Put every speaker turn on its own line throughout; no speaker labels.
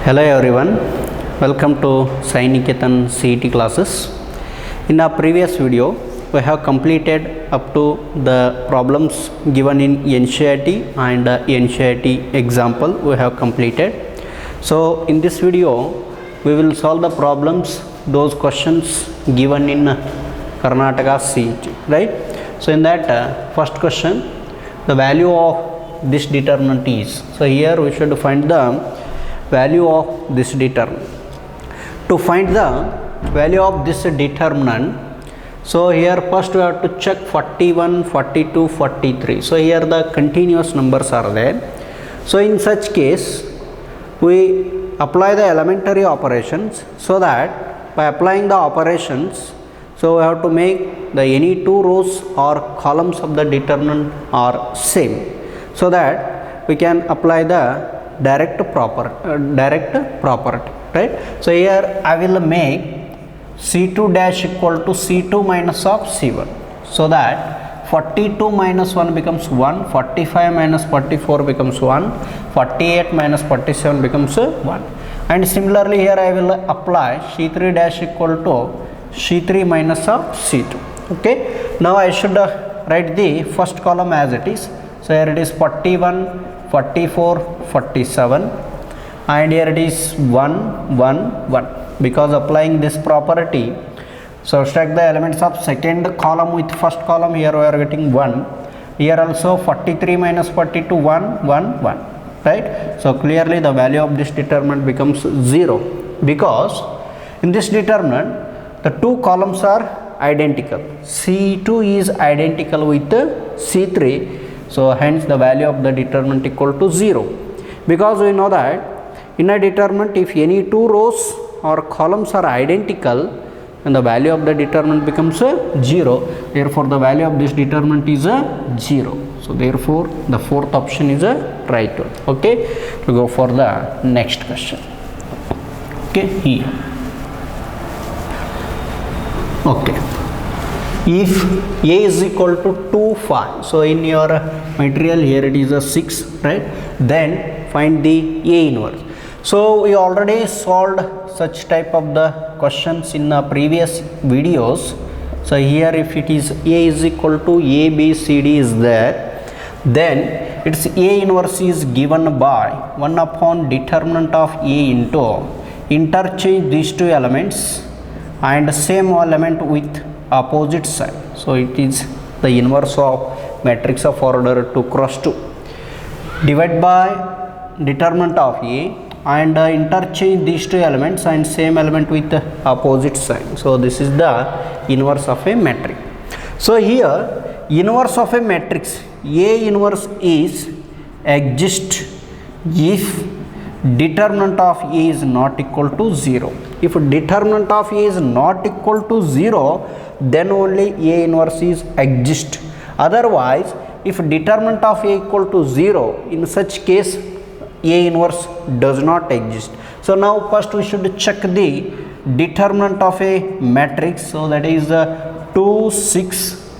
Hello everyone, welcome to Sai Niketan CET classes. In our previous video, we have completed up to the problems given in NCERT and NCERT example we have completed. So in this video, we will solve the problems, those questions given in Karnataka CET, right? So in that first question, the value of this determinant is. So here we should find the value of this determinant. To find the value of this determinant, so here first we have to check 41, 42, 43. So here the continuous numbers are there. So in such case, we apply the elementary operations, so that by applying the operations, so we have to make the any two rows or columns of the determinant are same, so that we can apply the direct property, right? So here I will make C2 dash equal to C2 minus of C1, so that 42 minus 1 becomes 1, 45 minus 44 becomes 1, 48 minus 47 becomes 1. And similarly here I will apply C3 dash equal to C3 minus of C2. Okay, now I should write the first column as it is. So here it is 41, 44, 47, and here it is 1, 1, 1. Because applying this property, so subtract the elements of second column with first column. Here we are getting 1. Here also 43 minus 42, 1, 1, 1. Right? So clearly the value of this determinant becomes 0, because in this determinant the two columns are identical. C2 is identical with C3. So hence the value of the determinant equal to 0, because we know that in a determinant if any two rows or columns are identical, then the value of the determinant becomes 0. Therefore the value of this determinant is 0. So therefore the fourth option is a right one. Okay, we go for the next question. Okay, here. Okay. If A is equal to 2, 5, so in your material here it is a 6, right? Then find the A inverse. So we already solved such type of the questions in the previous videos. So here if it is A is equal to A, B, C, D is there, then its A inverse is given by 1 upon determinant of A into interchange these two elements and same element with opposite side. So it is the inverse of matrix of order 2 cross 2. Divide by determinant of A and interchange these two elements and same element with opposite side. So this is the inverse of a matrix. So here inverse of a matrix, A inverse is exist if determinant of A is not equal to 0. If determinant of A is not equal to 0, then only A inverse is exist. Otherwise, if determinant of A equal to 0, in such case A inverse does not exist. So now first we should check the determinant of a matrix. So that is 2, 6,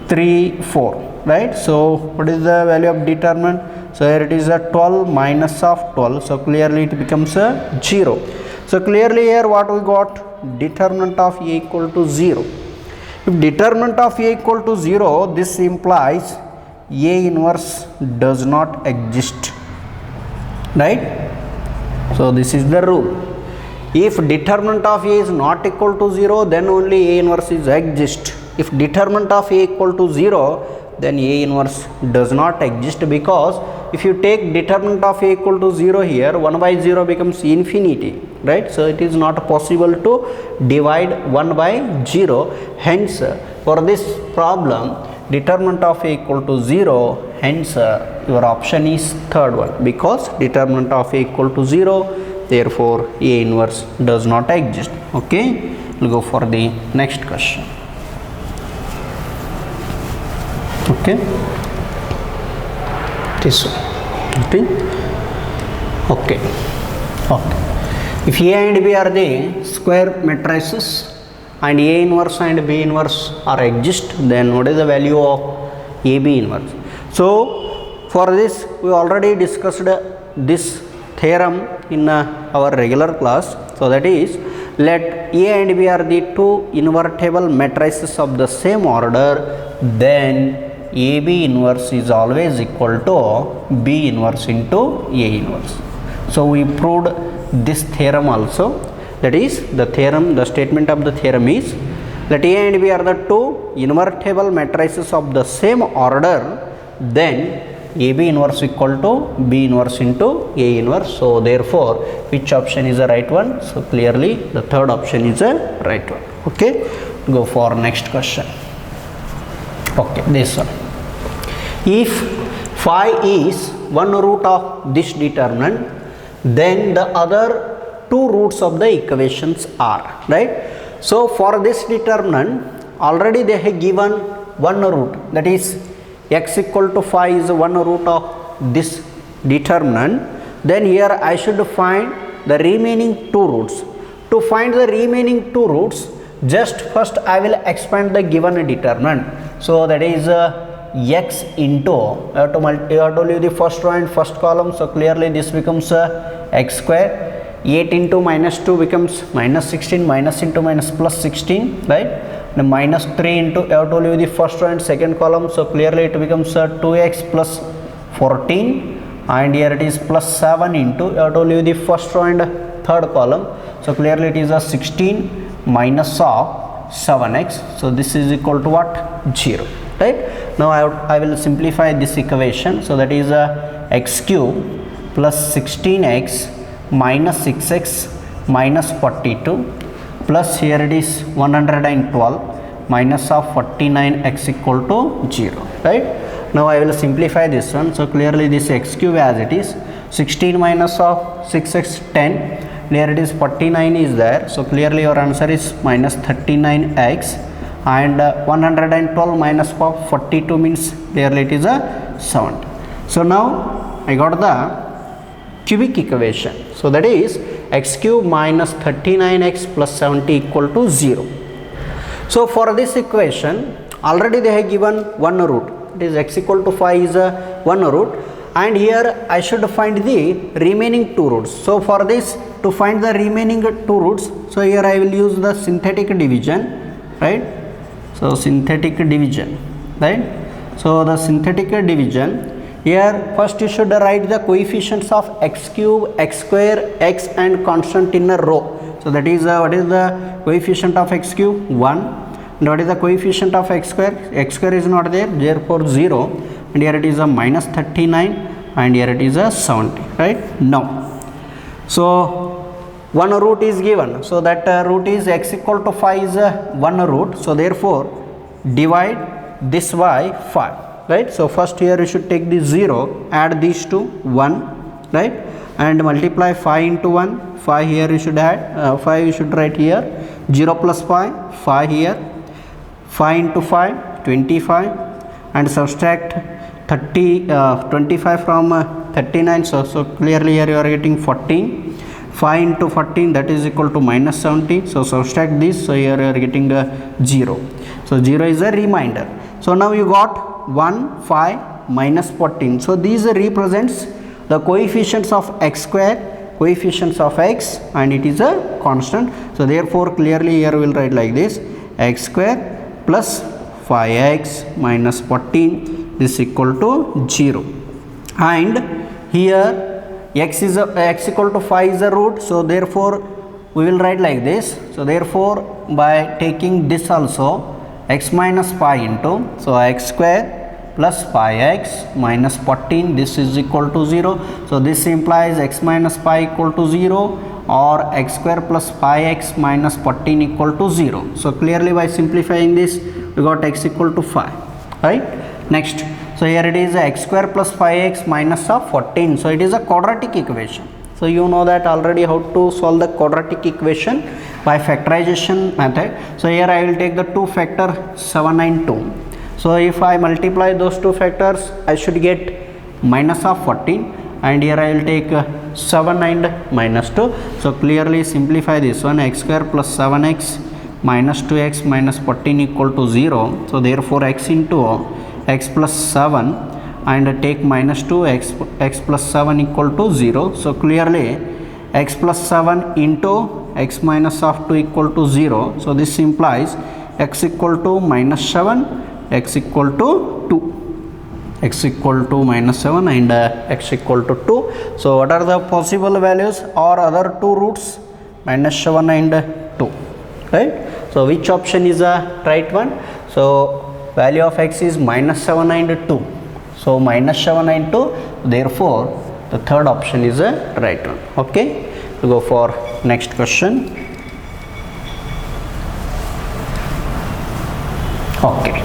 3, 4, right? So what is the value of determinant? So here it is 12 minus of 12. So clearly it becomes 0. So clearly here what we got? Determinant of A equal to 0. If determinant of A equal to 0, this implies A inverse does not exist, right? So this is the rule. If determinant of A is not equal to 0, then only A inverse is exist. If determinant of A equal to 0, then A inverse does not exist, because if you take determinant of A equal to 0 here, 1 by 0 becomes infinity, right? So it is not possible to divide 1 by 0. Hence for this problem determinant of A equal to 0, hence your option is third one, because determinant of A equal to 0, therefore A inverse does not exist. Okay, we'll go for the next question. Okay, this one. Okay. If A and B are the square matrices and A inverse and B inverse are exist, then what is the value of AB inverse? So for this we already discussed this theorem in our regular class. So that is, let A and B are the two invertible matrices of the same order, then AB inverse is always equal to B inverse into A inverse. So we proved this theorem also. That is, the theorem, the statement of the theorem is, let A and B are the two invertible matrices of the same order, then AB inverse equal to B inverse into A inverse. So therefore, which option is the right one? So clearly the third option is the right one. Okay, go for next question. Okay, this one. If phi is one root of this determinant, then the other two roots of the equations are, right? So for this determinant, already they have given one root, that is x equal to phi is one root of this determinant. Then here I should find the remaining two roots. To find the remaining two roots, just first I will expand the given determinant. So that is x into, you have to leave the first row and first column. So clearly this becomes x square. 8 into minus 2 becomes minus 16, minus into minus plus 16, right? The minus 3 into, you have to leave the first row and second column. So clearly it becomes 2x plus 14, and here it is plus 7 into, you have to leave the first row and third column. So clearly it is a 16 minus of 7x. So this is equal to what? 0, right? Now I will simplify this equation. So that is x cube plus 16x minus 6x minus 42, plus here it is 112 minus of 49x equal to 0, right? Now I will simplify this one. So clearly this x cube as it is, 16 minus of 6x 10, here it is 49 is there. So clearly your answer is minus 39x, and 112 minus of 42 means clearly it is a 70. So now I got the cubic equation. So that is x cube minus 39x plus 70 equal to 0. So for this equation, already they have given one root. It is x equal to phi is one root, and here I should find the remaining two roots. So for this, to find the remaining two roots, so here I will use the synthetic division, right? So synthetic division, right? So the synthetic division, here first you should write the coefficients of x cube, x square, x and constant in a row. So that is what is the coefficient of x cube? 1. And what is the coefficient of x square? X square is not there, therefore 0. And here it is a minus 39, and here it is a 70, right? Now, so one root is given. So that root is x equal to phi is one root. So therefore divide this by 5. Right, so first here you should take the 0, add these two 1, right, and multiply 5 into 1, 5 here you should add, 5 you should write here, 0 plus 5, 5 here, 5 into 5, 25, and subtract 25 from 39, so clearly here you are getting 14, 5 into 14 that is equal to minus 70, so subtract this, so here you are getting 0, so 0 is a remainder. So now you got 1, 5, minus 14. So these represents the coefficients of x square, coefficients of x, and it is a constant. So therefore clearly here we will write like this, x square plus 5x minus 14 is equal to 0. And here x equal to 5 is a root. So therefore we will write like this. So therefore by taking this also, x minus pi into, so x square plus pi x minus 14, this is equal to 0. So this implies x minus pi equal to 0, or x square plus pi x minus 14 equal to 0. So clearly by simplifying this, we got x equal to 5, right? Next, so here it is x square plus pi x minus of 14. So it is a quadratic equation. So you know that already how to solve the quadratic equation by factorization method. So here I will take the two factor 7 and 2. So if I multiply those two factors, I should get minus of 14, and here I will take 7 and minus 2. So clearly simplify this one, x square plus 7x minus 2x minus 14 equal to 0. So therefore x into x plus 7 and take minus 2 x plus 7 equal to 0. So clearly x plus 7 into x minus of 2 equal to 0. So this implies x equal to minus 7, x equal to 2. X equal to minus 7 and x equal to 2. So what are the possible values or other two roots? Minus 7 and 2, right? So which option is the right one? So value of x is minus 7 and 2. So minus 7 and 2, therefore the third option is the right one. Okay, we'll go for next question. Okay,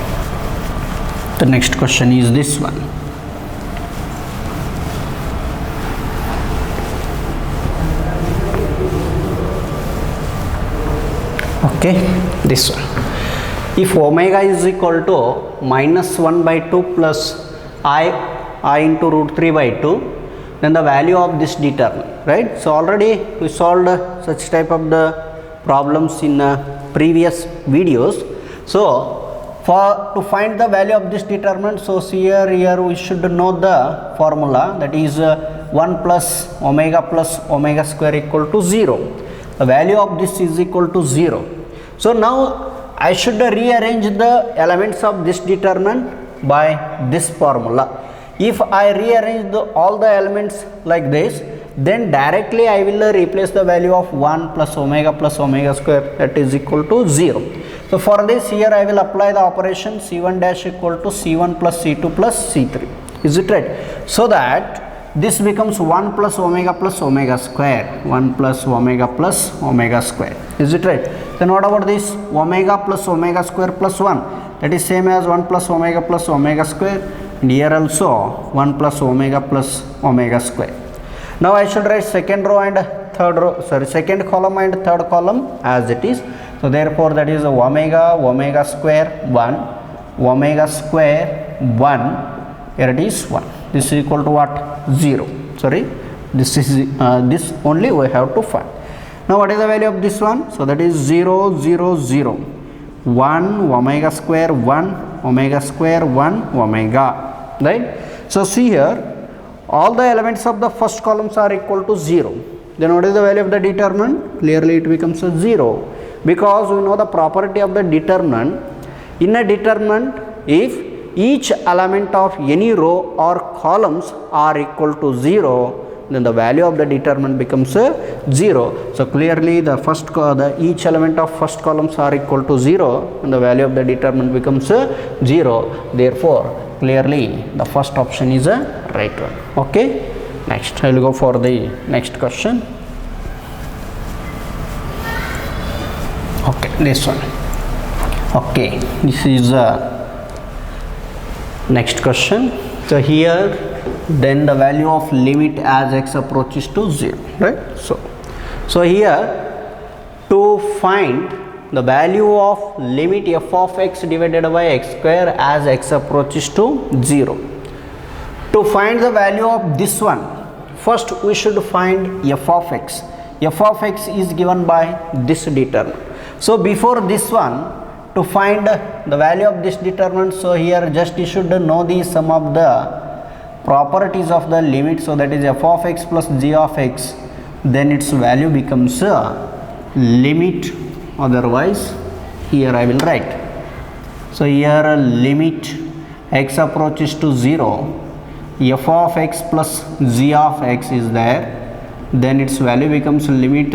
the next question is this one. Okay, this one. If omega is equal to minus 1 by 2 plus I into root 3 by 2, then the value of this determinant, right? So already we solved such type of the problems in previous videos. So to find the value of this determinant, so here we should know the formula, that is 1 plus omega square equal to 0. The value of this is equal to 0. So now I should rearrange the elements of this determinant by this formula. If I rearrange all the elements like this, then directly I will replace the value of 1 plus omega square, that is equal to 0. So for this, here I will apply the operation c1 dash equal to c1 plus c2 plus c3. Is it right? So that this becomes 1 plus omega square, 1 plus omega square. Is it right? Then what about this omega plus omega square plus 1? That is same as 1 plus omega square, and here also 1 plus omega square. Now I should write second row and third row, second column and third column as it is. So therefore that is omega square 1, omega square 1, here it is 1. This is equal to what? 0. Sorry, this is this only we have to find. Now what is the value of this one? So that is 0, 0, 0. 1 omega square 1 omega square 1 omega, right? So see here, all the elements of the first columns are equal to 0. Then what is the value of the determinant? Clearly it becomes a 0, because we know the property of the determinant. In a determinant, if each element of any row or columns are equal to 0, then the value of the determinant becomes 0. So clearly the each element of first columns are equal to 0, and the value of the determinant becomes 0. Therefore clearly the first option is a right one. Okay, next I will go for the next question. Okay, this one. Okay, this is next question. So here then the value of limit as x approaches to 0, right? So here to find the value of limit f of x divided by x square as x approaches to 0. To find the value of this one, first we should find f of x. F of x is given by this determinant. So before this one, to find the value of this determinant, so here just you should know the sum of the properties of the limit. So that is f of x plus g of x, then its value becomes limit, otherwise here I will write. So here limit x approaches to 0, f of x plus g of x is there, then its value becomes limit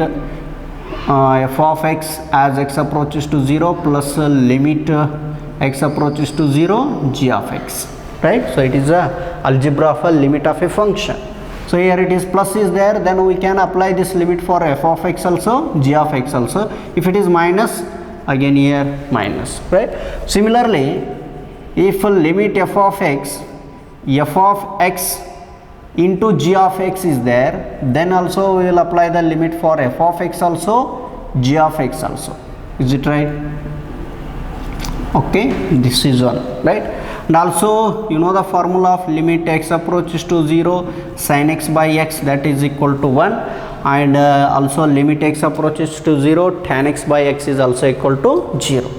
f of x as x approaches to 0 plus limit x approaches to 0 g of x, right? So it is a algebra of a limit of a function. So here it is plus is there, then we can apply this limit for f of x also, g of x also. If it is minus, again here minus, right? Similarly, if limit f of x into g of x is there, then also we will apply the limit for f of x also, g of x also. Is it right? Okay, this is one, right? And also you know the formula of limit x approaches to 0, sin x by x, that is equal to 1, and also limit x approaches to 0, tan x by x is also equal to 0.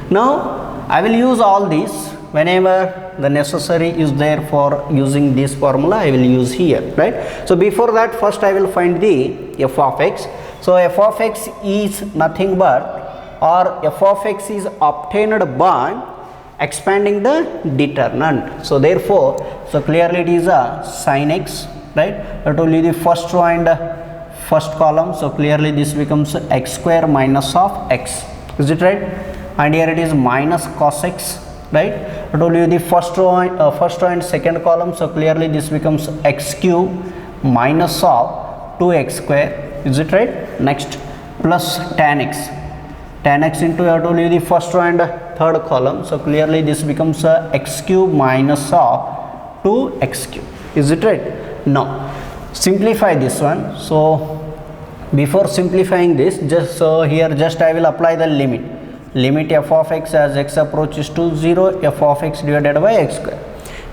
Now I will use all these whenever the necessary is there for using this formula, I will use here, right? So before that, first I will find the f of x. So f of x is nothing but, or f of x is obtained by expanding the determinant. So therefore, so clearly it is a sin x, right? I told you the first row and first column, so clearly this becomes x square minus of x, is it right? And here it is minus cos x, right? I told you the first row and second column, so clearly this becomes x cube minus of 2x square, is it right? Next, plus tan x into, I told you the first row and third column, so clearly this becomes x cube minus of 2x cube, is it right? Now simplify this one. So before simplifying this, just so here just I will apply the limit f of x as x approaches to 0, f of x divided by x square,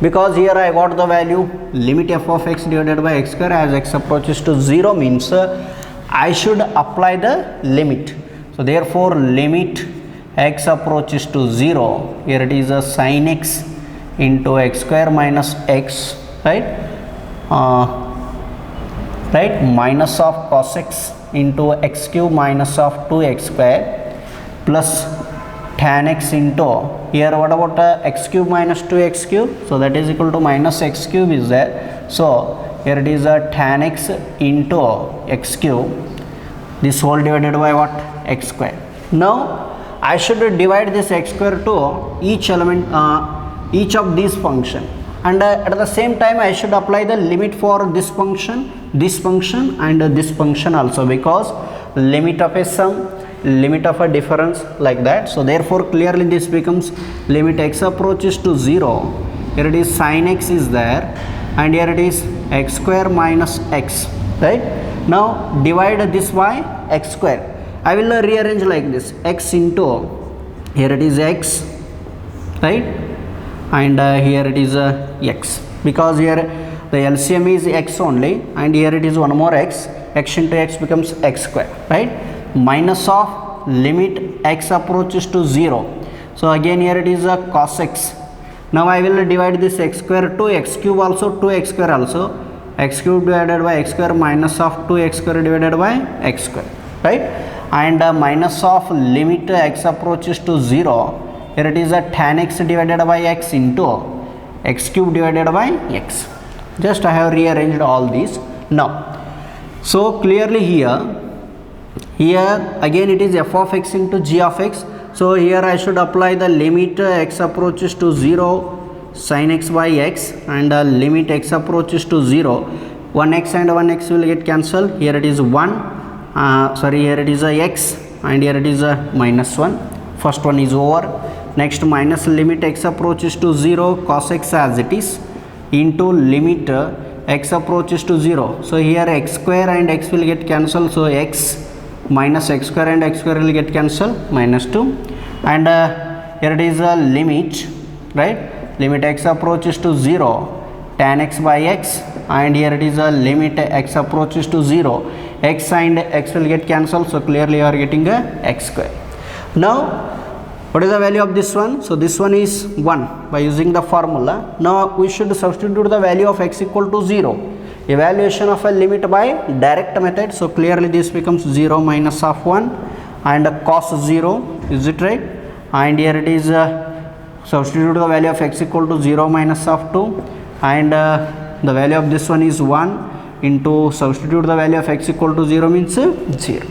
because here I got the value limit f of x divided by x square as x approaches to 0 means I should apply the limit. So therefore limit x approaches to 0, here it is a sin x into x square minus x, right? Right, minus of cos x into x cube minus of 2x square plus tan x into, here what about x cube minus 2x cube, so that is equal to minus x cube is there. So here it is a tan x into x cube, this whole divided by what, x square. Now I should divide this x square to each element, each of these function, and at the same time I should apply the limit for this function and this function also, because limit of a sum, limit of a difference, like that. So therefore clearly this becomes limit x approaches to 0, here it is sin x is there, and here it is x square minus x, right? Now divide this by x square. I will rearrange like this, x into, here it is x, right? And here it is x, because here the LCM is x only, and here it is one more x into x becomes x square, right? Minus of limit x approaches to 0, so again here it is a cos x. Now I will divide this x square to x cube also, 2x square also, x cube divided by x square minus of 2x square divided by x square, right? And minus of limit x approaches to 0, here it is a tan x divided by x into x cube divided by x. Just I have rearranged all these now. So clearly here again it is f of x into g of x. So here I should apply the limit x approaches to 0 sin x by x, and limit x approaches to 0, 1x and 1x will get cancelled, here it is 1, here it is a x, and here it is a minus 1, first one is over. Next, minus limit x approaches to 0 cos x as it is into limit x approaches to 0. So here x square and x will get cancelled, so x minus x square and x square will get cancelled, minus 2, and here it is a limit, right? Limit x approaches to 0 tan x by x, and here it is a limit x approaches to 0, x and x will get cancelled, so clearly you are getting a x square. Now what is the value of this one? So this one is 1 by using the formula. Now we should substitute the value of x equal to 0. Evaluation of a limit by direct method. So clearly this becomes 0 minus of 1 and cos 0, is it right? And here it is substitute the value of x equal to 0 minus of 2, and the value of this one is 1 into substitute the value of x equal to 0 means 0.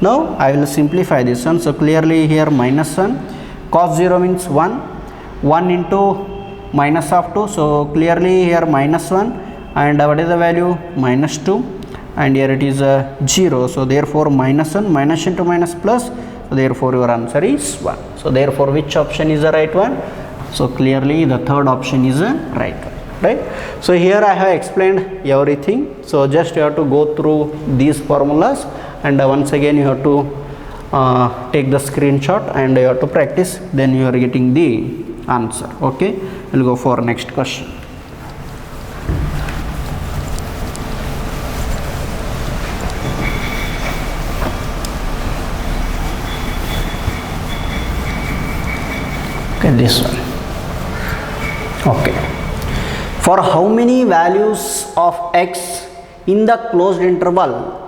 Now I will simplify this one. So clearly here minus 1, cos 0 means 1 into minus of 2, so clearly here minus 1, and what is the value? Minus 2, and here it is 0, so therefore minus 1, minus into minus plus, so therefore your answer is 1. So therefore which option is the right one? So clearly the third option is the right one, right? So here I have explained everything, so just you have to go through these formulas, and once again you have to take the screenshot and you have to practice, then you are getting the answer. Okay, we'll go for next question. Okay, this one. Okay. For how many values of x in the closed interval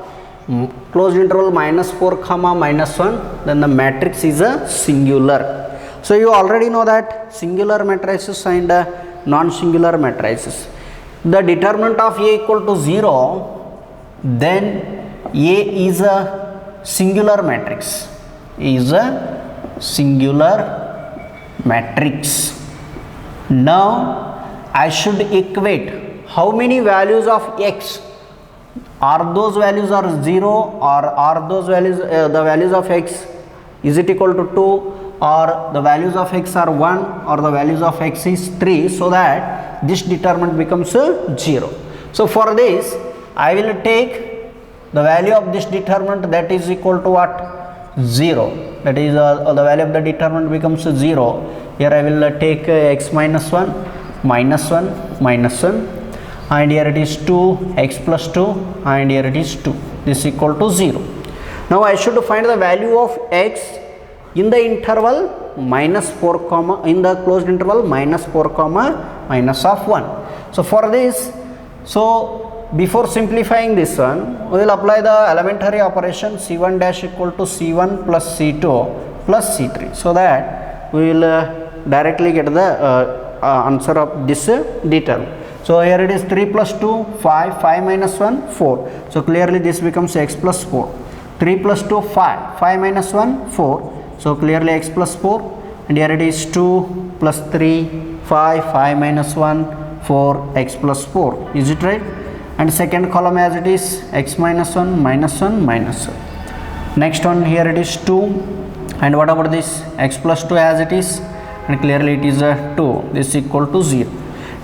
minus 4 comma minus 1, then the matrix is a singular. So you already know that singular matrices and non-singular matrices. The determinant of A equal to 0, then A is a singular matrix, is a singular matrix. Now I should equate how many values of x, are those values are 0 or are those values the values of x is it equal to 2, or the values of x are 1 or the values of x is 3, so that this determinant becomes 0. So for this I will take the value of this determinant, that is equal to what? 0. That is the value of the determinant becomes 0. Here I will take x minus 1 minus 1 minus 1, and here it is 2 x plus 2, and here it is 2. This is equal to 0. Now I should find the value of x in the interval minus 4 comma, in the closed interval minus 4 comma minus of 1. So for this, so before simplifying this one, we will apply the elementary operation C1 dash equal to C1 plus C2 plus C3, so that we will directly get the answer of this determinant. So here it is 3 plus 2 5, 5 minus 1 4, so clearly this becomes x plus 4. 3 plus 2 5, 5 minus 1 4, so clearly x plus 4, and here it is 2 plus 3 5, 5 minus 1 4, x plus 4. Is it right? And second column as it is x minus 1 minus 1 minus 1. Next one, here it is 2, and what about this x plus 2 as it is, and clearly it is a 2. This is equal to 0.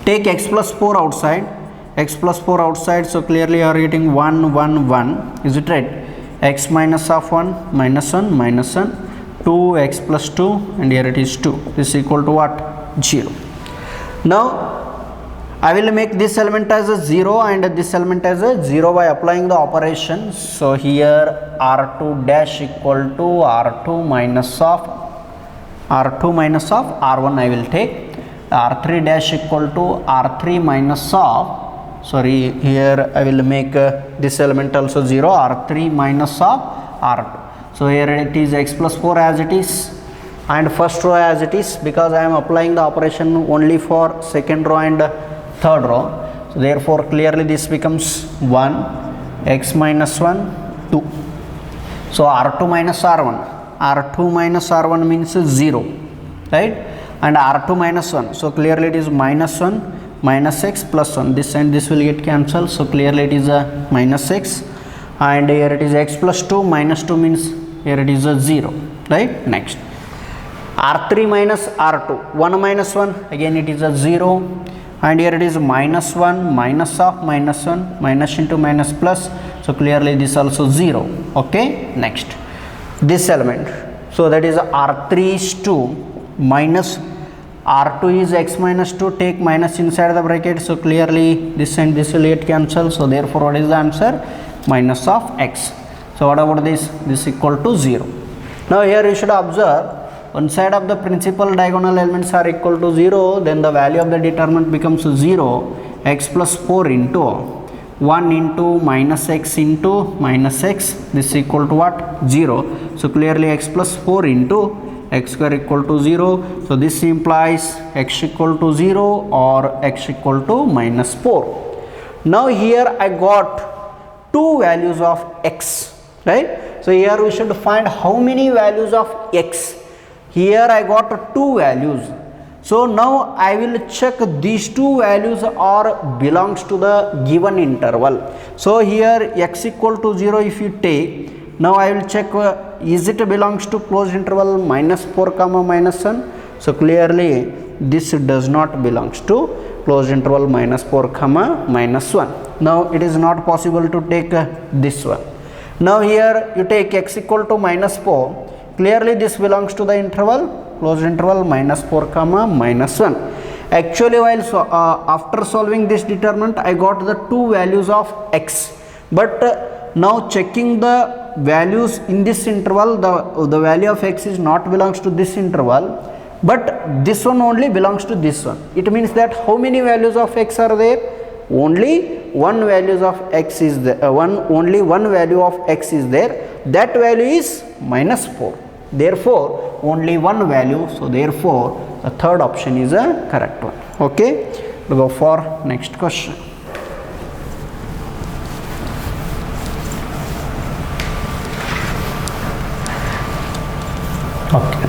Take x plus 4 outside, x plus 4 outside, so clearly you are getting 1 1 1. Is it right? X minus of 1 minus 1 minus 1, 2 x plus 2, and here it is 2. This is equal to what? 0. Now I will make this element as a 0 and this element as a 0 by applying the operation. So here R2 dash equal to R2 minus of R1 I will take, R3 dash equal to R3 minus of, sorry, here I will make this element also 0, R3 minus of R2. So here it is x plus 4 as it is, and first row as it is, because I am applying the operation only for second row and third row. So therefore clearly this becomes 1, x minus 1 2. So R2 minus R1, R2 minus R1 means 0, right, and R2 minus 1, so clearly it is minus 1 minus x plus 1, this and this will get cancelled, so clearly it is a minus x, and here it is x plus 2 minus 2 means here it is a 0, right. Next R3 minus R2, 1 minus 1, again it is a 0, and here it is minus 1 minus of minus 1, minus into minus plus, so clearly this also 0. Okay, next this element, so that is R3 is 2 minus R2 is x minus 2, take minus inside the bracket, so clearly this and this will get cancelled, so therefore what is the answer? Minus of x. So what about this? This is equal to 0. Now here you should observe, one side of the principal diagonal elements are equal to 0, then the value of the determinant becomes 0, x plus 4 into 1 into minus x into minus x, this is equal to what? 0. So clearly x plus 4 into x square equal to 0, so this implies x equal to 0 or x equal to minus 4. Now here I got two values of x, right. So here we should find how many values of x. Here I got two values, so now I will check these two values are belongs to the given interval. So here x equal to 0 if you take, now I will check is it belongs to closed interval minus 4 comma minus 1, so clearly this does not belongs to closed interval minus 4 comma minus 1. Now it is not possible to take this one. Now here you take x equal to minus 4, clearly this belongs to the interval closed interval minus 4 comma minus 1. Actually while after solving this determinant I got the two values of x, but now checking the values in this interval, the value of x is not belongs to this interval, but this one only belongs to this one. It means that how many values of x are there? Only one values of x is there. Only one value of x is there. That value is -4. Therefore, only one value. So therefore, the third option is a correct one. Okay. We'll go for next question. Okay.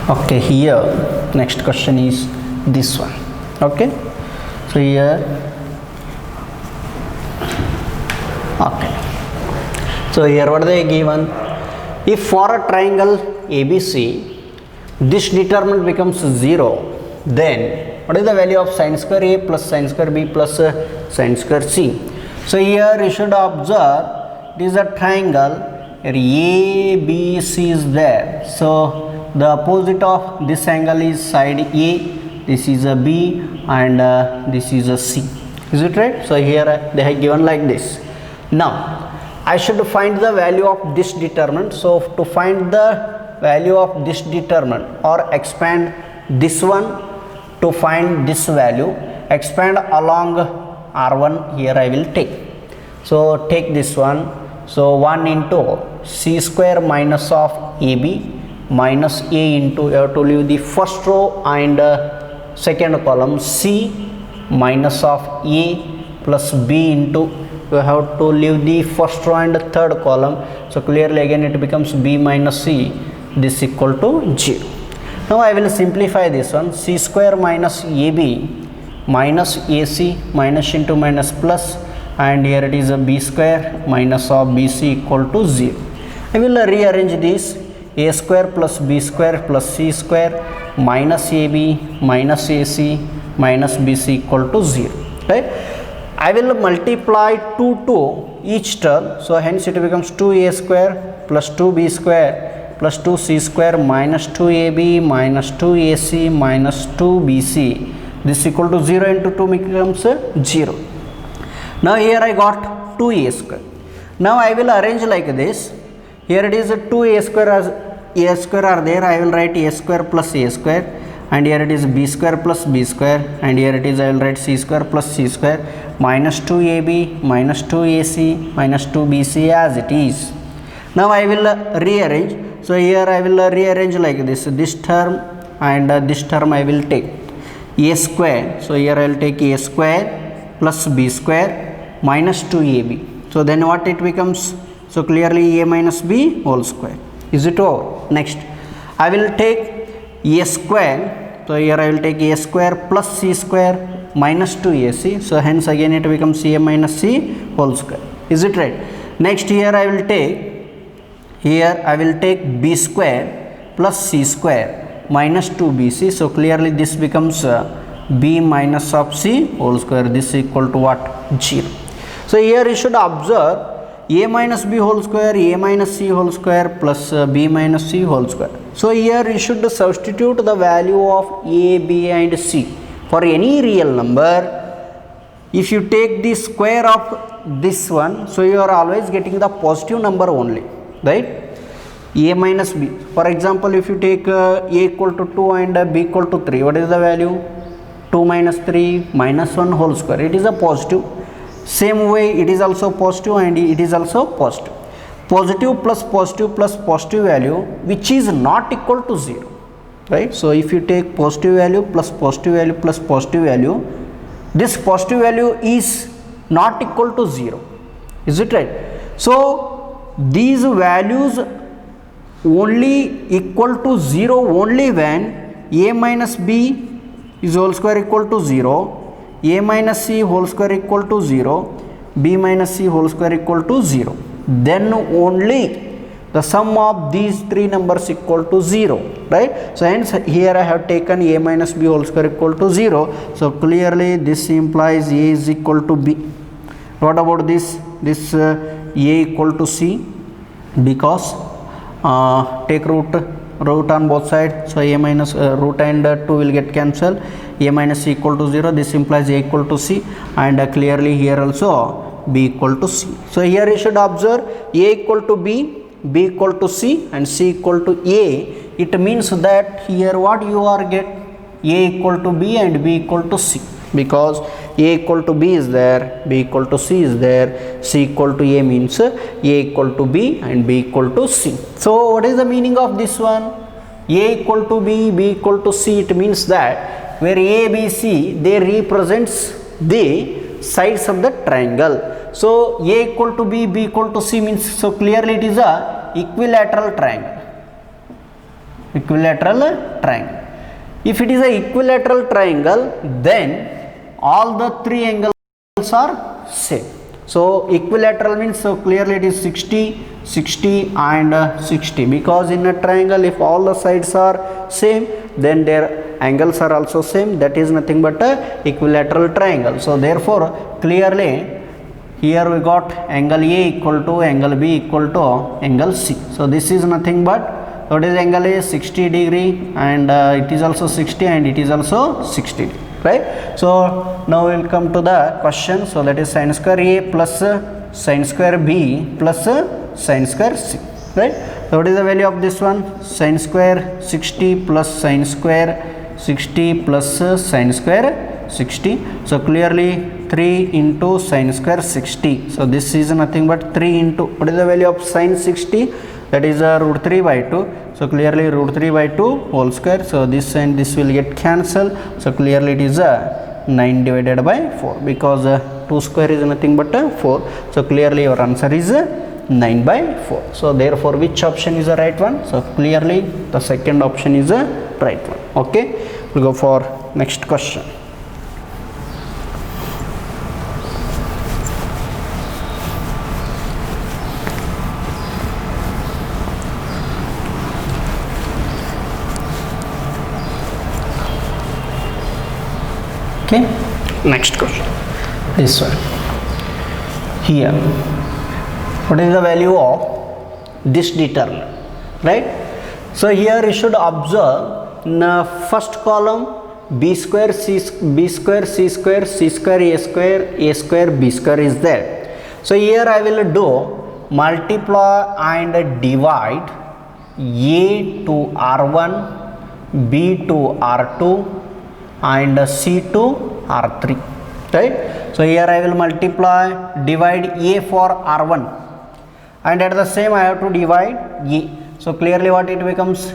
Okay. Here, next question is this one. Okay. So here, okay. So here what they given? If for a triangle ABC, this determinant becomes 0, then what is the value of sin square A plus sin square B plus sin square C? So here you should observe it is a triangle where ABC is there. So the opposite of this angle is side A. This is a B and this is a C. Is it right? So here they have given like this. Now I should find the value of this determinant. So to find the value of this determinant or expand this one to find this value, expand along R1 here I will take. So take this one. So 1 into C square minus of AB minus A into, you have to leave the first row and second column, C minus of A plus B into, you have to leave the first row and third column. So clearly again it becomes B minus C, this equal to 0. Now I will simplify this one. C square minus AB minus AC minus into minus plus, and here it is a B square minus of BC equal to 0. I will rearrange this. A square plus B square plus C square minus AB minus AC minus BC equal to 0. Right? I will multiply 2 to each term. So hence it becomes 2A square plus 2B square plus 2C square minus 2AB minus 2AC minus 2BC. This equal to 0 into 2 becomes 0. Now here I got 2A square. Now I will arrange like this. Here it is a 2A square, as A square are there, I will write A square plus A square, and here it is B square plus B square, and here it is I will write C square plus C square minus 2AB minus 2AC minus 2BC as it is. Now I will rearrange. So here I will rearrange like this. This term and this term I will take A square. So here I will take A square plus B square minus 2AB. So then what it becomes? So clearly A minus B whole square. Is it over? Next I will take A square. So here I will take A square plus C square minus 2AC. So hence again it becomes A minus C whole square. Is it right? Next here I will take B square plus C square minus 2BC. So clearly this becomes B minus of C whole square. This is equal to what? 0. So here you should observe A minus B whole square, A minus C whole square plus B minus C whole square. So here you should substitute the value of A, B and C. For any real number, if you take the square of this one, so you are always getting the positive number only, right? A minus B. For example, if you take A equal to 2 and B equal to 3, what is the value? 2 minus 3 minus 1 whole square. It is a positive. Same way it is also positive and it is also positive. Positive plus positive value which is not equal to 0, right? So if you take positive value plus positive value plus positive value, this positive value is not equal to 0. Is it right? So these values only equal to 0 only when A minus B is whole square equal to 0, A minus C whole square equal to 0, B minus C whole square equal to 0. Then only the sum of these three numbers equal to 0, right? So hence here I have taken A minus B whole square equal to 0. So clearly this implies A is equal to B. What about this? This A equal to C, because take root on both sides. So A minus root and 2 will get cancelled. A minus C equal to 0. This implies A equal to C, and clearly here also B equal to C. So here you should observe A equal to B, B equal to C and C equal to A, it means that here what you are get A equal to B and B equal to C, because A equal to B is there, B equal to C is there, C equal to A means A equal to B and B equal to C. So what is the meaning of this one? A equal to B, B equal to C, it means that where A, B, C, they represents the sides of the triangle. So A equal to B, B equal to C means, so clearly it is a equilateral triangle. Equilateral triangle. If it is a equilateral triangle, then all the three angles are same. So equilateral means, so clearly it is 60, 60 and 60, because in a triangle if all the sides are same, then their angles are also same. That is nothing but a equilateral triangle. So therefore clearly here we got angle A equal to angle B equal to angle C. So this is nothing but, what is angle A? 60 degree, and it is also 60 and it is also 60, right? So now we will come to the question. So that is sin square A plus sin square B plus sin square C, right? So what is the value of this one? Sin square 60 plus sin square 60 plus sin square 60. So clearly 3 into sin square 60. So this is nothing but 3 into, what is the value of sin 60? That is root 3 by 2. So clearly root 3 by 2 whole square. So this and this will get cancelled. So clearly it is 9 divided by 4, because 2 square is nothing but 4. So clearly your answer is 9 by 4. So therefore which option is the right one? So clearly the second option is the right one. Okay, we'll go for next question. Okay, next question, this one. Here, what is the value of this determinant, right? So here you should observe in the first column b square c square c square c square a square b square is there. So here I will do multiply and divide a to r1, b to r2 and C to R3, right? So here I will multiply, divide A for R1, and at the same I have to divide A. So clearly what it becomes?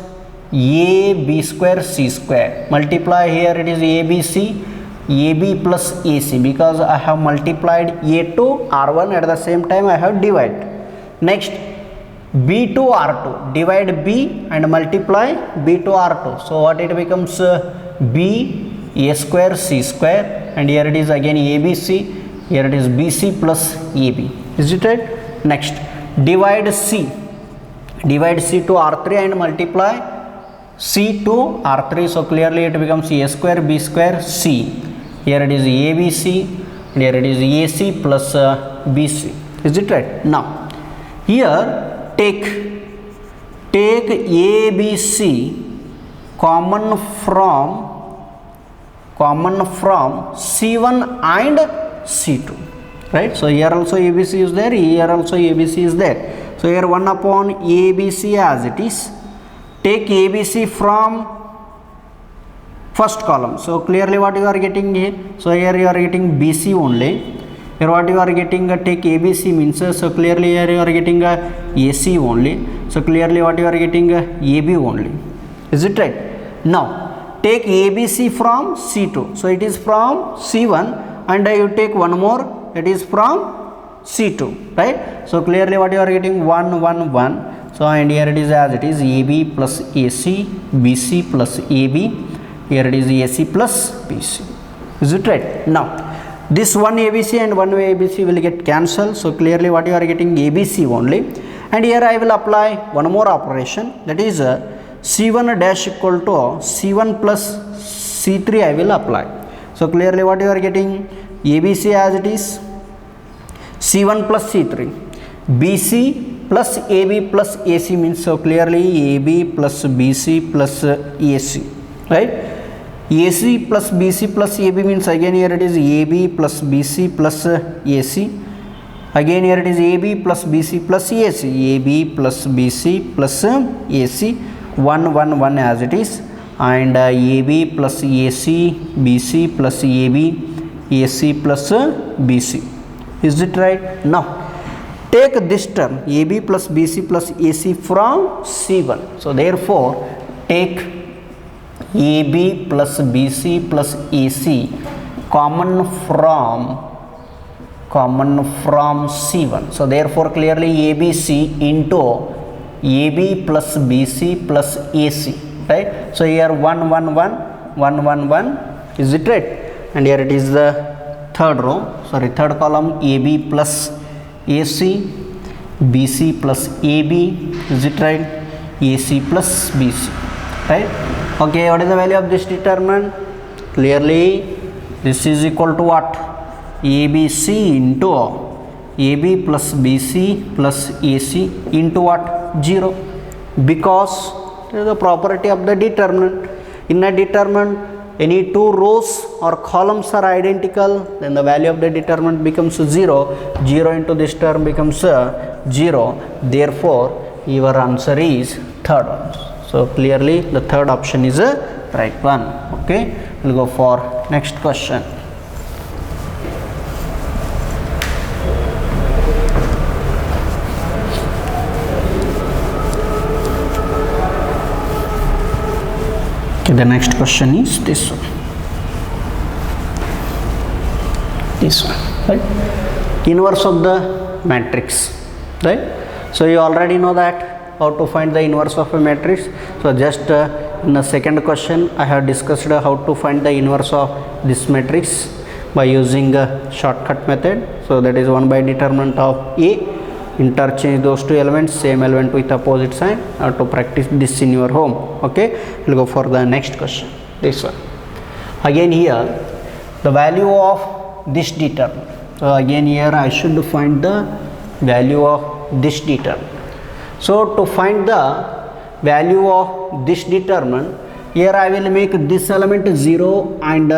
A B square C square. Multiply here it is ABC, AB plus AC, because I have multiplied A to R1, at the same time I have divided. Next B to R2, divide B and multiply B to R2. So what it becomes? B A square C square, and here it is again ABC, here it is BC plus AB. Is it right? Next, divide C to R3 and multiply C to R3. So clearly it becomes A square B square C. Here it is ABC, and here it is AC plus BC. Is it right? Now, here take ABC common from C1 and C2, right? So here also ABC is there, here also ABC is there. So here 1 upon ABC as it is. Take ABC from first column. So clearly what you are getting here? So here you are getting BC only. Here what you are getting, take ABC means, so clearly here you are getting AC only. So clearly what you are getting, AB only. Is it right? Now take ABC from C2. So it is from C1, and you take one more, it is from C2, right? So clearly what you are getting? 1 1 1. So and here it is as it is, AB plus AC, BC plus AB, here it is AC plus BC. Is it right? Now this one ABC and one ABC will get cancelled. So clearly what you are getting? ABC only. And here I will apply one more operation, that is C1 dash equal to C1 plus C3 I will apply. So clearly what you are getting? ABC as it is, C1 plus C3, BC plus AB plus AC means, so clearly AB plus BC plus AC, right? AC plus BC plus AB means again here it is AB plus BC plus AC, Again here it is AB plus BC plus AC. AB plus BC plus AC, 1 1 1 as it is, and AB plus AC, BC plus AB, AC plus BC. Is it right? Now take this term AB plus BC plus AC from C1. So therefore take AB plus BC plus AC common from C1. So therefore clearly ABC into AB plus BC plus AC, right? So here 1 1 1 1 1 1, is it right? And here it is the third column, AB plus AC, BC plus AB, is it right? AC plus BC, right? Okay, what is the value of this determinant? Clearly this is equal to what? ABC into AB plus BC plus AC into what? 0, because it is the property of the determinant. In a determinant, any two rows or columns are identical, then the value of the determinant becomes 0. 0 into this term becomes 0. Therefore your answer is third one. So clearly the third option is a right one. Okay, we'll go for next question. Okay, the next question is this one, right? Inverse of the matrix, right? So you already know that how to find the inverse of a matrix. So just in the second question I have discussed how to find the inverse of this matrix by using a shortcut method. So that is 1 by determinant of A, interchange those two elements, same element with opposite sign. To practice this in your home. Okay, we'll go for the next question, this one. Again here the value of this determinant. So again here I should find the value of this determinant. So to find the value of this determinant, here I will make this element 0 and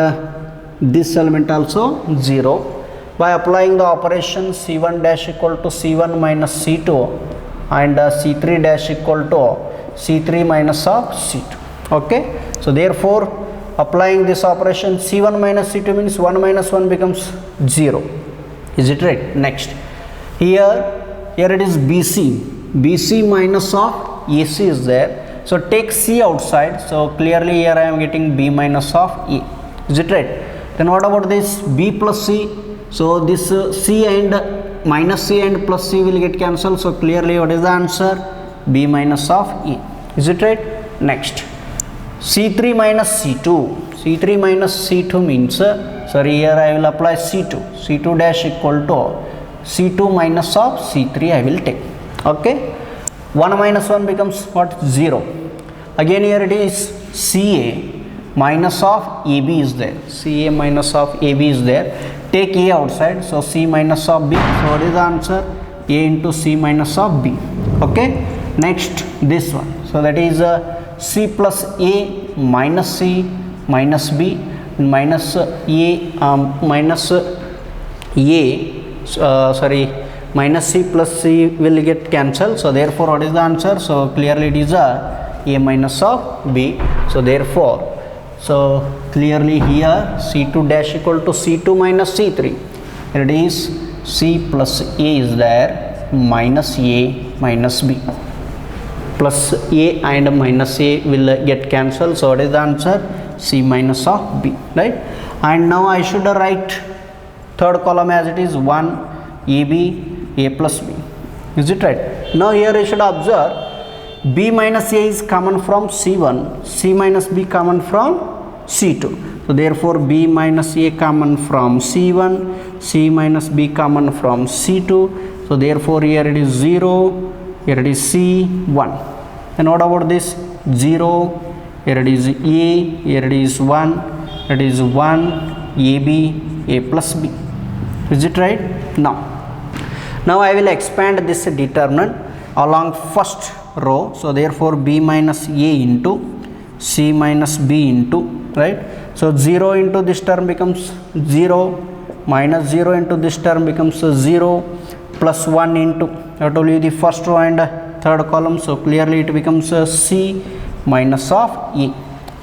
this element also 0 by applying the operation C1 dash equal to C1 minus C2 and C3 dash equal to C3 minus of C2. Okay, so therefore applying this operation C1 minus C2 means 1 minus 1 becomes 0. Is it right? Next, here it is BC minus of AC is there. So take C outside. So clearly here I am getting B minus of A. Is it right? Then what about this B plus C? So this C and minus C and plus C will get cancelled. So clearly what is the answer? B minus of A. Is it right? Next, C3 minus C2. C3 minus C2 means, sorry, here I will apply C2. C2 dash equal to C2 minus of C3 I will take. Okay, 1 minus 1 becomes what? 0. Again here it is CA minus of AB is there. CA minus of AB is there. Take A outside. So C minus of B. So what is the answer? A into C minus of B. Okay, next this one. So that is C plus A minus C minus B minus A minus C plus C will get cancelled. So therefore what is the answer? So clearly it is A minus of B. So therefore, so clearly here C2 dash equal to C2 minus C3. It is C plus A is there minus A minus B. Plus A and minus A will get cancelled. So what is the answer? C minus of B, right? And now I should write third column as it is 1 AB A plus B. Is it right? Now here you should observe B minus A is common from C1, C minus B common from C2. So therefore B minus A common from C1, C minus B common from C2. So therefore here it is 0, here it is C1. And what about this 0? Here it is A, here it is 1, it is 1 AB A plus B. Is it right? Now I will expand this determinant along first row. So therefore B minus A into C minus B into, right? So 0 into this term becomes 0, minus 0 into this term becomes 0, plus 1 into, I told you the first row and third column, so clearly it becomes C minus of E.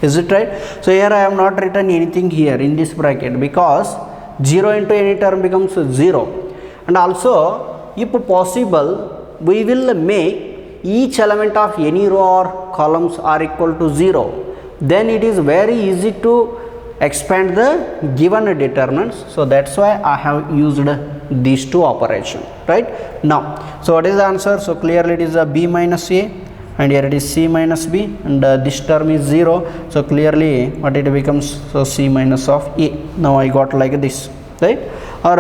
Is it right? So here I have not written anything here in this bracket because 0 into any term becomes 0, and also if possible we will make each element of any row or columns are equal to 0, then it is very easy to expand the given determinants. So that's why I have used these two operations, right? Now, so what is the answer? So clearly it is a B minus A, and here it is C minus B, and this term is 0, so clearly what it becomes, so C minus of A. Now I got like this, right? Or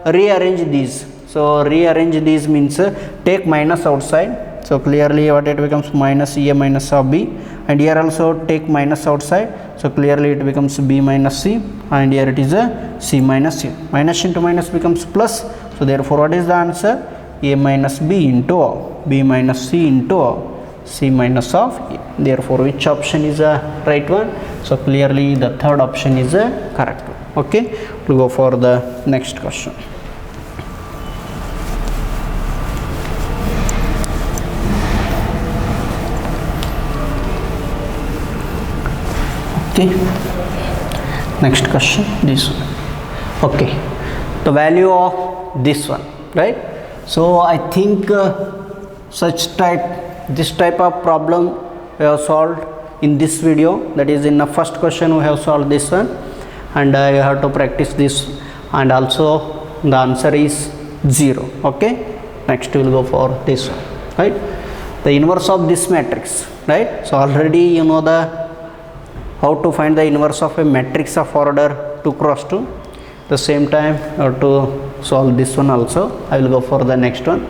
rearrange these. So rearrange these means take minus outside, so clearly what it becomes, minus A minus of B, and here also take minus outside, so clearly it becomes B minus C, and here it is a C minus C. Minus into minus becomes plus, so therefore what is the answer? A minus B into B minus C into C minus of A. Therefore which option is a right one? So clearly the third option is a correct one. Okay, we'll go for the next question. Okay, next question, this one. Okay, the value of this one, right? So I think this type of problem we have solved in this video, that is in the first question we have solved this one, and you have to practice this, and also the answer is 0. Okay, next we will go for this one, right? The inverse of this matrix, right? So already you know the how to find the inverse of a matrix of order 2 cross 2. The same time you have to solve this one also. I will go for the next one.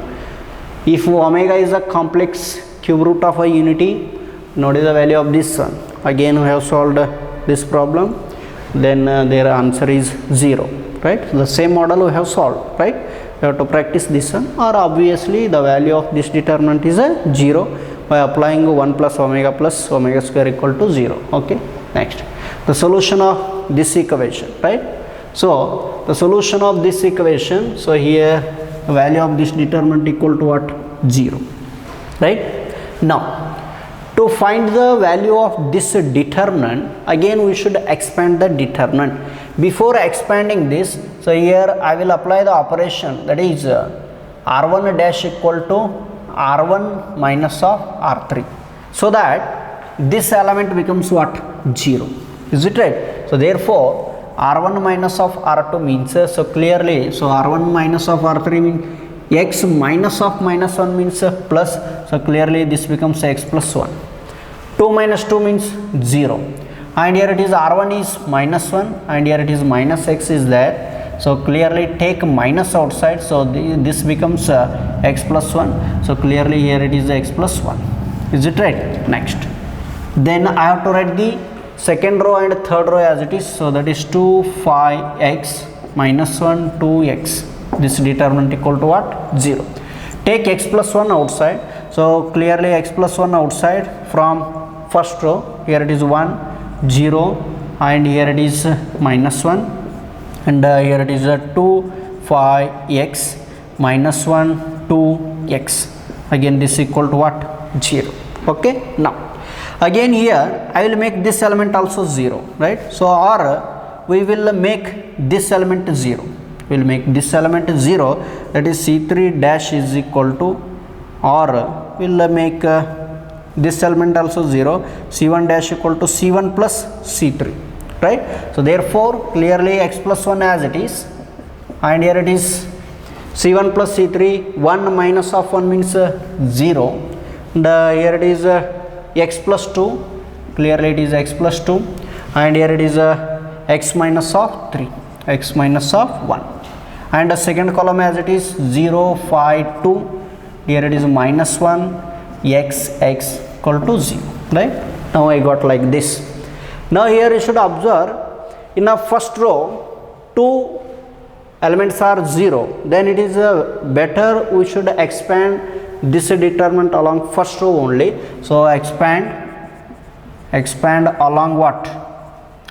If omega is a complex cube root of a unity, what is the value of this one? Again we have solved this problem, then their answer is 0, right? The same model we have solved, right? You have to practice this one, or obviously the value of this determinant is a 0 by applying 1 plus omega square equal to 0. Okay, next, the solution of this equation, right? So the solution of this equation, so here the value of this determinant equal to what? 0, right? Now to find the value of this determinant, again we should expand the determinant. Before expanding this, so here I will apply the operation, that is r1 dash equal to r1 minus of r3, so that this element becomes what? 0. Is it right? So therefore r1 minus of r2 means, so clearly, so r1 minus of r3 means x minus of minus 1 means plus, so clearly this becomes x plus 1. 2 minus 2 means 0, and here it is r1 is minus 1, and here it is minus x is there, so clearly take minus outside, so this becomes x plus 1, so clearly here it is x plus 1. Is it right? Next, then I have to write the second row and third row as it is, so that is 2 5x minus 1 2x, this determinant equal to what? 0. Take x plus 1 outside, so clearly x plus 1 outside from first row, here it is 1 0, and here it is minus 1, and here it is 2 5x minus 1 2x, again this equal to what? 0. Okay, now again here I will make this element also 0, right? So or we will make this element 0, we will make this element 0, that is C3 dash is equal to, or we will make this element also 0, C1 dash equal to C1 plus C3, right? So therefore clearly x plus 1 as it is, and here it is C1 plus C3, 1 minus of 1 means 0, and here it is x plus 2, clearly it is x plus 2, and here it is x minus of 3, x minus of 1, and the second column as it is 0 5 2, here it is minus 1 x equal to 0, right? Now I got like this. Now here you should observe, in the first row 2 elements are 0, then it is better we should expand this determinant along first row only. So expand along what?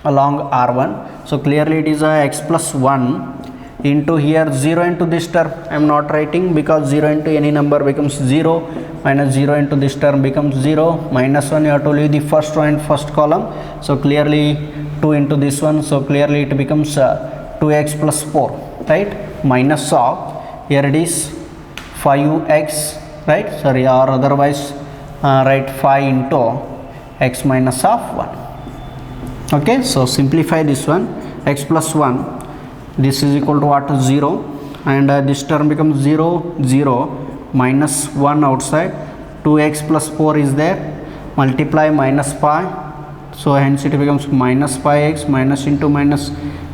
Along r1. So clearly it is x plus 1 into here 0 into this term. I am not writing because 0 into any number becomes 0, minus 0 into this term becomes 0, minus 1 you have to leave the first row and first column. So clearly 2 into this one, so clearly it becomes 2x plus 4, right, minus of, here it is 5x, right, sorry, or otherwise write 5 into x minus of 1. Okay, so simplify this one, x plus 1, this is equal to what, 0, and this term becomes 0, 0, minus 1 outside, 2x plus 4 is there, multiply minus pi, so hence it becomes minus pi x, minus into minus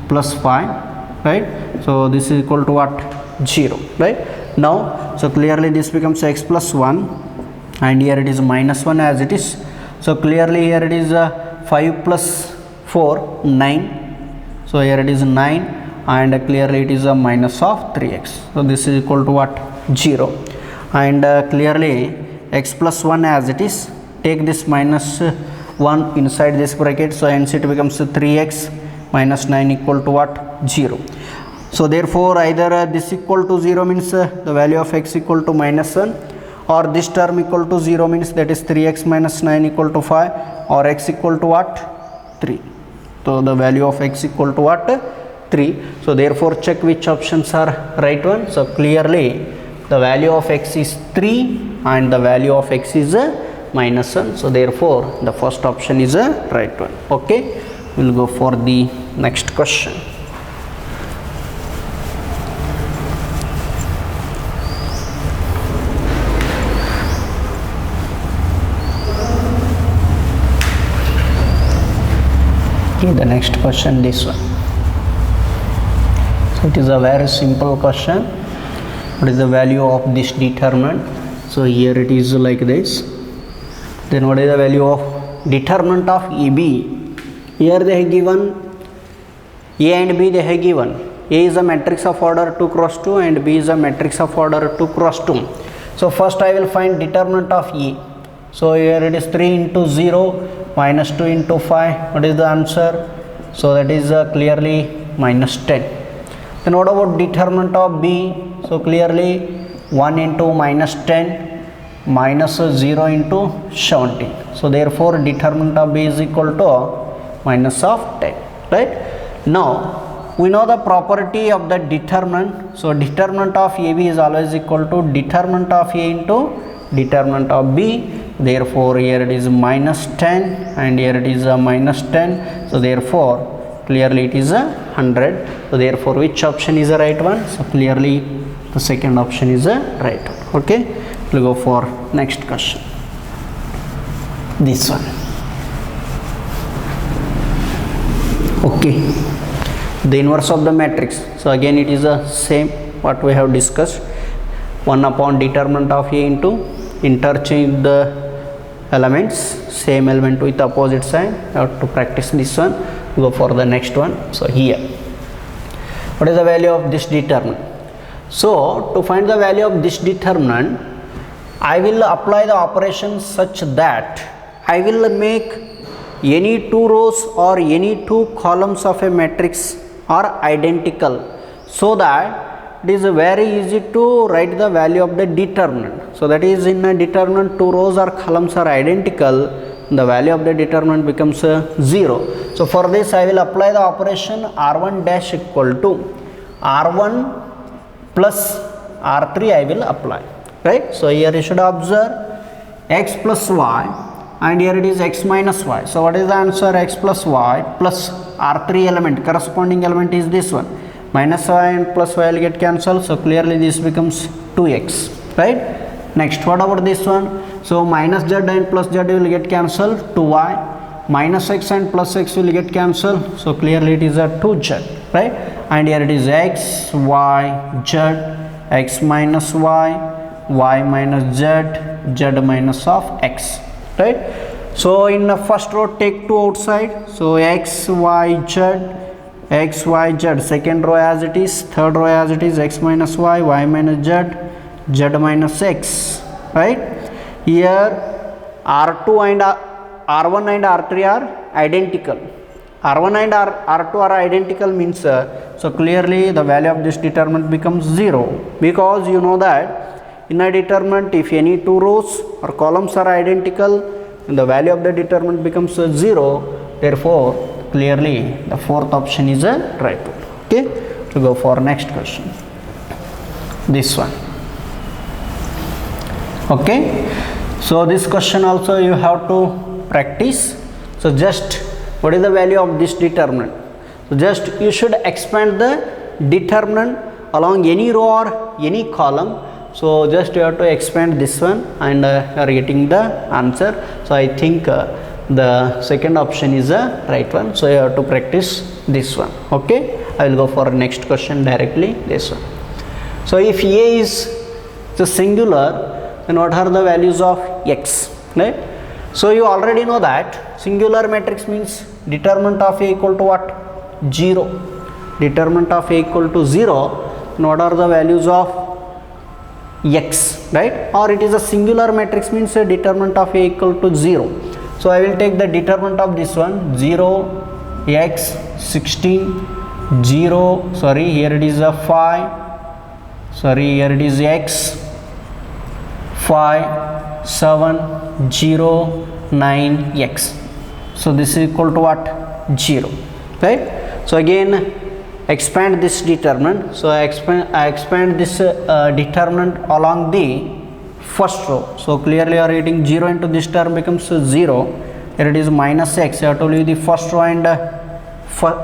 plus 5, right, so this is equal to what, 0, right. Now, so clearly this becomes x plus 1, and here it is minus 1 as it is, so clearly here it is 5 plus 4, 9, so here it is 9, and clearly it is a minus of 3x, so this is equal to what, 0, and clearly x plus 1 as it is, take this minus 1 inside this bracket, so hence it becomes 3x minus 9 equal to what, 0. So therefore either this equal to 0 means the value of x equal to minus 1, or this term equal to 0 means that is 3x minus 9 equal to 5, or x equal to what, 3. So the value of x equal to what, 3. So therefore check which options are right one. So clearly the value of x is 3 and the value of x is minus 1. So therefore the first option is a right one. Okay, we'll go for the next question. Okay, the next question, this one. So it is a very simple question. What is the value of this determinant? So here it is like this. Then what is the value of determinant of AB? Here they have given A and B, they have given. A is a matrix of order 2 cross 2 and B is a matrix of order 2 cross 2. So first I will find determinant of A. So here it is 3 into 0 minus 2 into 5. What is the answer? So that is clearly minus 10. Then what about determinant of B? So clearly 1 into minus 10 minus 0 into 17. So therefore determinant of B is equal to minus of 10, right? Now we know the property of the determinant. So determinant of AB is always equal to determinant of A into determinant of B. Therefore here it is minus 10 and here it is a minus 10. So therefore clearly it is a 100. So therefore which option is the right one? So clearly the second option is a right one. Okay, we'll go for next question, this one. Okay, the inverse of the matrix. So again it is a same what we have discussed, 1 upon determinant of A into interchange the elements, same element with opposite sign. I have to practice this one. Go for the next one. So here, what is the value of this determinant? So to find the value of this determinant, I will apply the operation such that I will make any two rows or any two columns of a matrix are identical, so that it is very easy to write the value of the determinant. So that is, in a determinant two rows or columns are identical, the value of the determinant becomes 0. So for this I will apply the operation R1 dash equal to R1 plus R3 I will apply, right? So here you should observe x plus y and here it is x minus y. So what is the answer? X plus y plus R3 element, corresponding element is this one. Minus y and plus y will get cancelled, so clearly this becomes 2x, right? Next, what about this one? So minus z and plus z will get cancelled, 2y, minus x and plus x will get cancelled, so clearly it is a 2z, right? And here it is x, y, z, x minus y, y minus z, z minus of x, right? So in the first row take 2 outside, so x, y, z, x, y, z, second row as it is, third row as it is, x minus y, y minus z, z minus x, right? Here R2 and R1 and R3 are identical, R1 and R2 are identical means so clearly the value of this determinant becomes 0, because you know that in a determinant if any two rows or columns are identical, then the value of the determinant becomes 0. Therefore clearly the fourth option is a right one. Okay, to go for next question, this one. Okay, so this question also you have to practice. So just what is the value of this determinant? So just you should expand the determinant along any row or any column. So just you have to expand this one and you are getting the answer. So I think the second option is a right one. So you have to practice this one. Okay, I will go for next question directly, this one. So if A is the singular, then what are the values of x, right? So you already know that singular matrix means determinant of A equal to what? 0. Determinant of A equal to 0, and what are the values of x, right? Or it is a singular matrix means a determinant of A equal to 0. So I will take the determinant of this one, 0, x, 16, 0, sorry, here it is a 5, sorry, here it is x, 5, 7, 0, 9, x. So this is equal to what? 0, right? So again expand this determinant. So I expand this determinant along the first row. So clearly you are getting 0 into this term becomes 0. Here it is minus x. I have to leave the first row and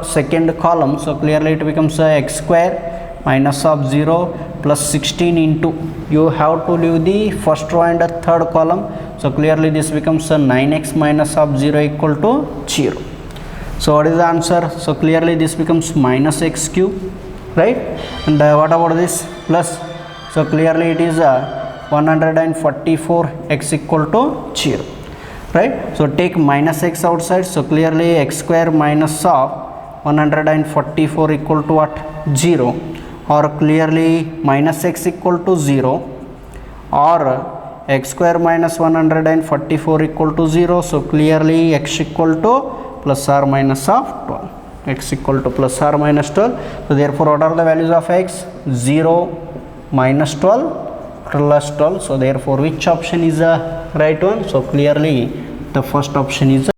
second column. So clearly it becomes x square minus of 0 plus 16 into, you have to leave the first row and third column. So clearly this becomes 9x minus of 0 equal to 0. So what is the answer? So clearly this becomes minus x cube, right? And what about this plus? So clearly it is 144 x equal to 0, right? So take minus x outside. So clearly x square minus of 144 equal to what? 0, or clearly minus x equal to 0, or x square minus 144 equal to 0. So clearly x equal to plus or minus of 12, x equal to plus or minus 12. So therefore what are the values of x? 0, minus 12, plus 12. So therefore which option is the right one? So clearly the first option is